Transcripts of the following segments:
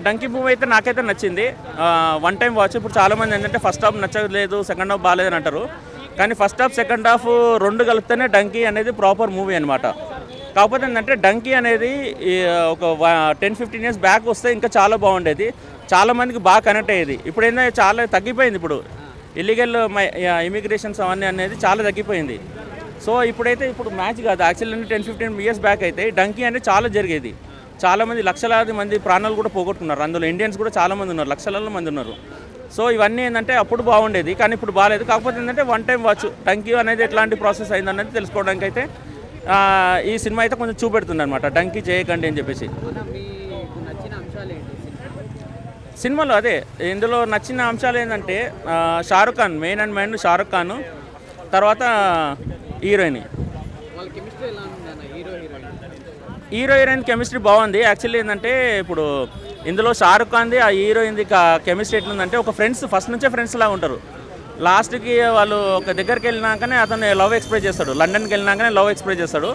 Donkey movie అయితే నాకైతే నచ్చింది. One time watch. ఇప్పుడు చాలామంది ఏంటంటే ఫస్ట్ హాఫ్ నచ్చలేదు, సెకండ్ హాఫ్ బాగాలేదని అంటారు. కానీ ఫస్ట్ హాఫ్ సెకండ్ హాఫ్ రెండు కలిపితేనే డంకీ అనేది ప్రాపర్ మూవీ అనమాట. కాకపోతే ఏంటంటే డంకీ అనేది ఒక 10-15 ఇయర్స్ బ్యాక్ వస్తే ఇంకా చాలా బాగుండేది, చాలామందికి బాగా కనెక్ట్ అయ్యేది. ఇప్పుడు ఏంటంటే చాలా తగ్గిపోయింది. ఇప్పుడు ఇల్లీగల్ ఇమిగ్రేషన్స్ అవన్నీ అనేది చాలా తగ్గిపోయింది. సో ఇప్పుడు మ్యాచ్ కాదు యాక్చువల్లీ. 10-15 ఇయర్స్ బ్యాక్ అయితే డంకీ అనేది చాలా జరిగేది. చాలామంది లక్షలాది మంది ప్రాణాలు కూడా పోగొట్టుకున్నారు. అందులో ఇండియన్స్ కూడా చాలామంది ఉన్నారు, లక్షల మంది ఉన్నారు. సో ఇవన్నీ ఏంటంటే అప్పుడు బాగుండేది, కానీ ఇప్పుడు బాగాలేదు. కాకపోతే ఏంటంటే వన్ టైం వాచ్. డంకీ అనేది ఎట్లాంటి ప్రాసెస్ అయిందనేది తెలుసుకోవడానికి అయితే ఈ సినిమా అయితే కొంచెం చూపెడుతుంది అనమాట, డంకీ చేయకండి అని చెప్పేసి. సినిమాలో అదే ఇందులో నచ్చిన అంశాలు ఏంటంటే Shahrukh Khan, main and main Shahrukh Khan, తర్వాత హీరోయిన్. హీరోయిన్ కెమిస్ట్రీ బాగుంది. యాక్చువల్లీ ఏంటంటే ఇప్పుడు ఇందులో షారుఖ్ ఖాన్ది ఆ హీరోయిన్ది కెమిస్ట్రీ ఎట్లుందంటే ఒక ఫ్రెండ్స్, ఫస్ట్ నుంచే ఫ్రెండ్స్ లాగా ఉంటారు. లాస్ట్కి వాళ్ళు ఒక దగ్గరికి వెళ్ళినాకనే అతను లవ్ ఎక్స్ప్రెస్ చేస్తాడు, లండన్కి వెళ్ళినాకనే లవ్ ఎక్స్ప్రెస్ చేస్తాడు.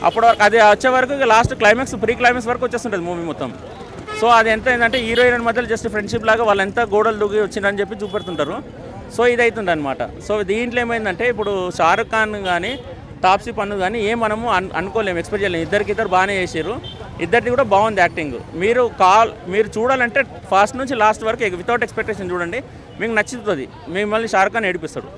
అప్పుడు అది వచ్చే వరకు లాస్ట్ క్లైమాక్స్, ప్రీ క్లైమాక్స్ వరకు వచ్చేస్తుంటుంది మూవీ మొత్తం. సో అది ఎంత ఏంటంటే హీరోయిన్ మధ్యలో జస్ట్ ఫ్రెండ్షిప్ లాగా వాళ్ళు ఎంత గోడలు దూకి వచ్చిందని చెప్పి చూపెడుతుంటారు. సో ఇది అవుతుంది అనమాట. సో దీంట్లో ఏమైందంటే ఇప్పుడు షారుఖ్ ఖాన్ కానీ తాప్సీ పన్ను కానీ మనము అనుకోలేము, ఎక్స్పెక్ట్ చేయలేము. ఇద్దరు బాగానే చేసారు, ఇద్దరిది కూడా బాగుంది యాక్టింగ్. మీరు చూడాలంటే ఫస్ట్ నుంచి లాస్ట్ వరకు వితౌట్ ఎక్స్పెక్టేషన్ చూడండి, మీకు నచ్చుతుంది. మిమ్మల్ని షారుఖ్ ఖాన్ ఏడిపిస్తాడు.